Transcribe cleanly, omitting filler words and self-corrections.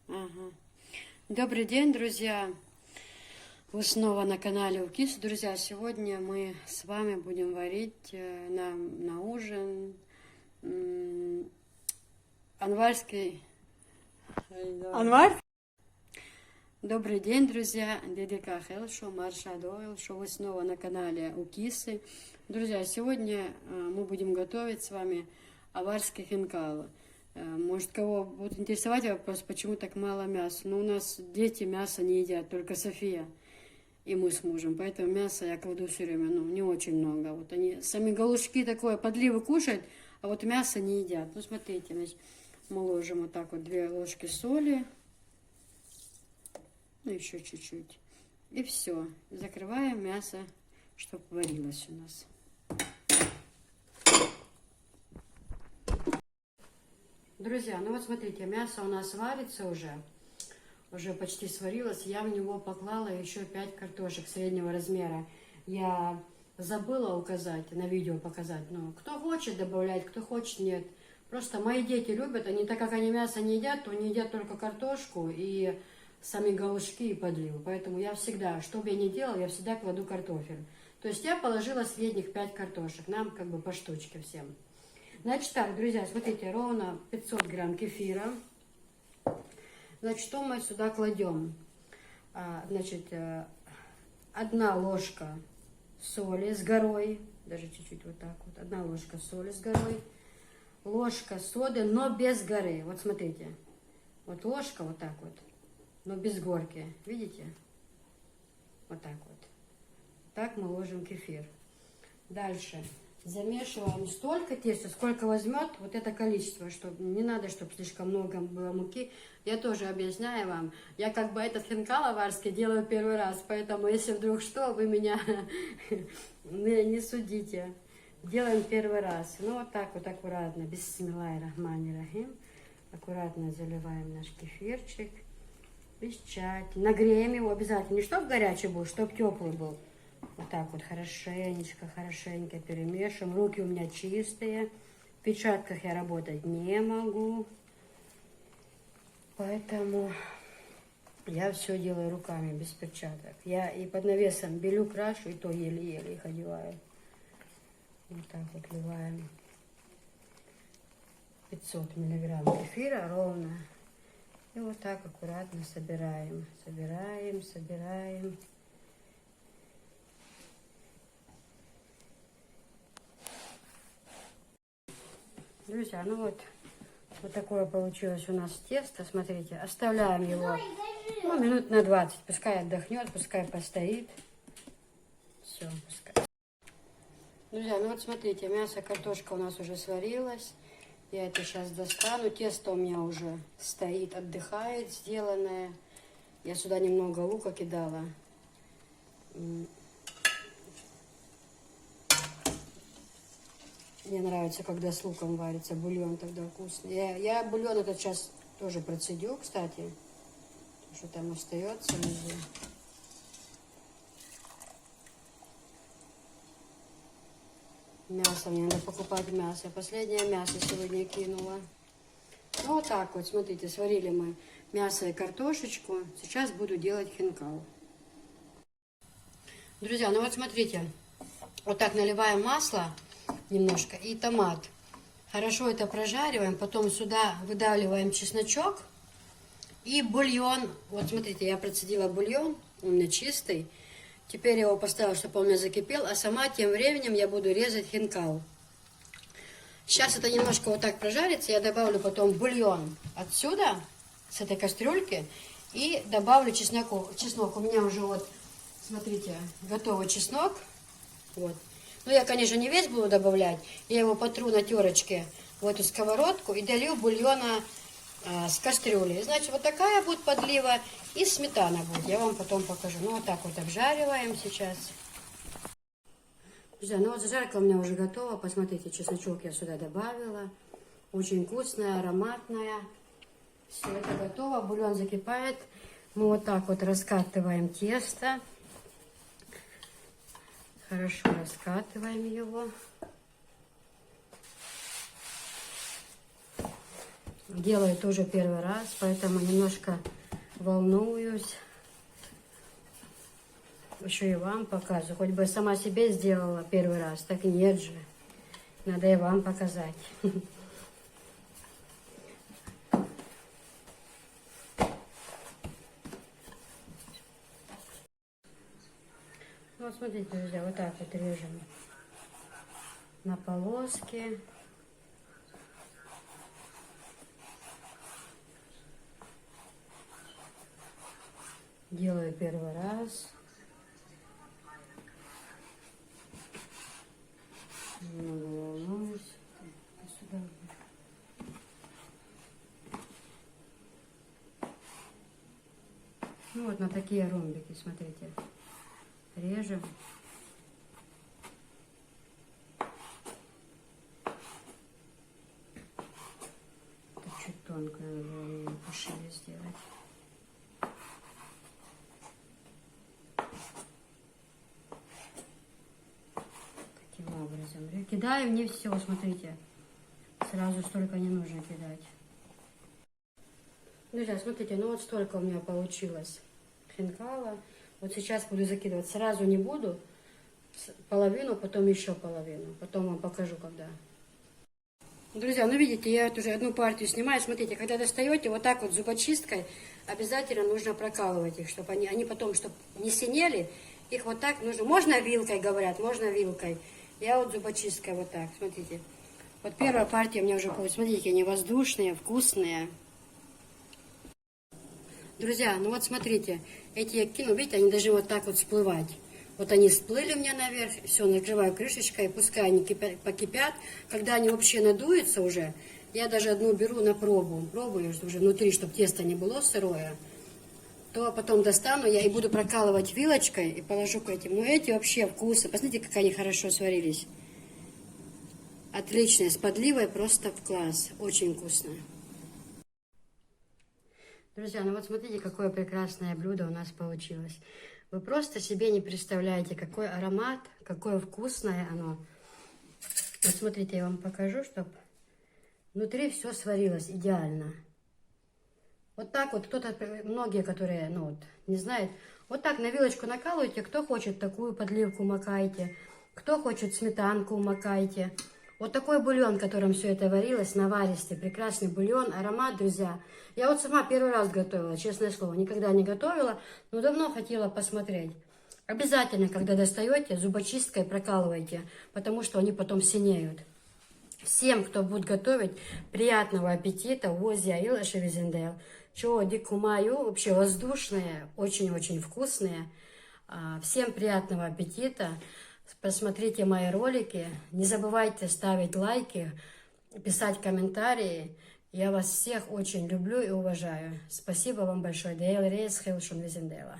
Ага. Добрый день, друзья! Вы снова на канале УКИС. Друзья, сегодня мы с вами будем варить на ужин анварский... Анвар? Добрый день, друзья! Дедика Хелшо, Марша Дойл, вы снова на канале УКИСы. Друзья, сегодня мы будем готовить с вами аварский хинкал. Может, кого будет интересовать вопрос, почему так мало мяса. Но у нас дети мясо не едят, только София и мы с мужем. Поэтому мясо я кладу все время, не очень много. Вот они сами галушки такое, подливы кушают, а вот мясо не едят. Ну, смотрите, значит, мы ложим вот так вот 2 ложки соли. Ну, еще чуть-чуть. И все. Закрываем мясо, чтобы варилось у нас. Друзья, ну вот смотрите, мясо у нас варится уже почти сварилось. Я в него поклала еще 5 картошек среднего размера. Я забыла указать, на видео показать. Ну, кто хочет добавлять, кто хочет нет. Просто мои дети любят, они, так как они мясо не едят, то они едят только картошку и сами галушки и подливу. Поэтому я всегда, что бы я ни делала, я всегда кладу картофель. То есть я положила средних 5 картошек, нам как бы по штучке всем. Значит так, друзья, смотрите, ровно 500 грамм кефира. Значит, что мы сюда кладем? Значит, 1 ложка соли с горой, даже чуть-чуть вот так вот, 1 ложка соли с горой, ложка соды, но без горы. Вот смотрите, вот ложка вот так вот, но без горки, видите? Вот так вот. Так мы ложим кефир. Дальше. Замешиваем столько теста, сколько возьмет вот это количество, чтобы не надо, чтобы слишком много было муки. Я тоже объясняю вам. Я как бы этот хинкал аварский делаю первый раз, поэтому если вдруг что, вы меня не судите. Делаем первый раз. Ну вот так вот аккуратно, бисмиллахир-рахманир-рахим. Аккуратно заливаем наш кефирчик. Без тщательно. Нагреем его обязательно. Не чтобы горячий был, чтобы теплый был. Вот так вот хорошенько перемешиваем. Руки у меня чистые. В перчатках я работать не могу. Поэтому я все делаю руками, без перчаток. Я и под навесом белю, крашу, и то еле-еле их одеваю. Вот так вот вливаем 500 миллиграмм кефира ровно. И вот так аккуратно собираем. Собираем. Друзья, ну вот такое получилось у нас тесто. Смотрите, оставляем его минут на 20. Пускай отдохнет, пускай постоит. Все, пускай. Друзья, ну вот смотрите, мясо, картошка у нас уже сварилась. Я это сейчас достану. Тесто у меня уже стоит, отдыхает, сделанное. Я сюда немного лука кидала. Мне нравится, когда с луком варится, бульон тогда вкусный. Я бульон этот сейчас тоже процедю, кстати. Что там остается внизу. Мясо, мне надо покупать мясо. Последнее мясо сегодня кинула. Ну вот так вот, смотрите, сварили мы мясо и картошечку. Сейчас буду делать хинкал. Друзья, ну вот смотрите. Вот так наливаем масло немножко и томат. Хорошо это прожариваем, потом сюда выдавливаем чесночок и бульон. Вот смотрите, я процедила бульон, он у меня чистый. Теперь я его поставила, чтобы он у меня закипел, а сама тем временем я буду резать хинкал. Сейчас это немножко вот так прожарится, я добавлю потом бульон отсюда, с этой кастрюльки, и добавлю чеснок. У меня уже вот, смотрите, готовый чеснок. Вот. Ну, я, конечно, не весь буду добавлять. Я его потру на терочке в эту сковородку и долью бульона с кастрюли. Значит, вот такая будет подлива и сметана будет. Я вам потом покажу. Ну, вот так вот обжариваем сейчас. Друзья, ну вот зажарка у меня уже готова. Посмотрите, чесночок я сюда добавила. Очень вкусная, ароматная. Все это готово. Бульон закипает. Мы вот так вот раскатываем тесто. Хорошо раскатываем его. Делаю тоже первый раз, поэтому немножко волнуюсь. Еще и вам показываю. Хоть бы я сама себе сделала первый раз, так нет же. Надо и вам показать. Вот смотрите, друзья, вот так вот режем на полоски. Делаю первый раз. Немного волнуюсь. Сюда. Ну вот на такие ромбики, смотрите. Режем. Это чуть тонко, надо было пошире сделать. Таким образом. Кидаем не все, смотрите. Сразу столько не нужно кидать. Друзья, смотрите, ну вот столько у меня получилось хинкала. Вот сейчас буду закидывать. Сразу не буду. Половину, потом еще половину. Потом вам покажу, когда. Друзья, ну видите, я вот уже одну партию снимаю. Смотрите, когда достаете, вот так вот зубочисткой обязательно нужно прокалывать их, чтобы они потом, чтобы не синели. Их вот так нужно. Можно вилкой, говорят, можно вилкой. Я вот зубочисткой вот так, смотрите. Вот первая партия у меня уже получилась. Смотрите, они воздушные, вкусные. Друзья, ну вот смотрите, эти я кину, видите, они должны вот так вот всплывать. Вот они всплыли у меня наверх, все, накрываю крышечкой, пускай они покипят. Когда они вообще надуются уже, я даже одну беру на пробу, пробую уже внутри, чтобы тесто не было сырое. То потом достану я и буду прокалывать вилочкой и положу к этим. Но эти вообще вкусы, посмотрите, как они хорошо сварились. Отличные, с подливой просто в класс, очень вкусно. Друзья, ну вот смотрите, какое прекрасное блюдо у нас получилось. Вы просто себе не представляете, какой аромат, какое вкусное оно. Вот смотрите, я вам покажу, чтобы внутри все сварилось идеально. Вот так вот кто-то, многие, которые, ну вот, не знают, вот так на вилочку накалываете, кто хочет такую подливку макайте, кто хочет сметанку макайте. Вот такой бульон, в котором все это варилось, наваристый, прекрасный бульон, аромат, друзья. Я вот сама первый раз готовила, честное слово, никогда не готовила, но давно хотела посмотреть. Обязательно, когда достаете, зубочисткой прокалывайте, потому что они потом синеют. Всем, кто будет готовить, приятного аппетита, возя и лашевизендел. Чего дикумаю, вообще воздушные, очень-очень вкусные. Всем приятного аппетита. Посмотрите мои ролики. Не забывайте ставить лайки, писать комментарии. Я вас всех очень люблю и уважаю. Спасибо вам большое. Дейл Рейс Хелшун Визендела.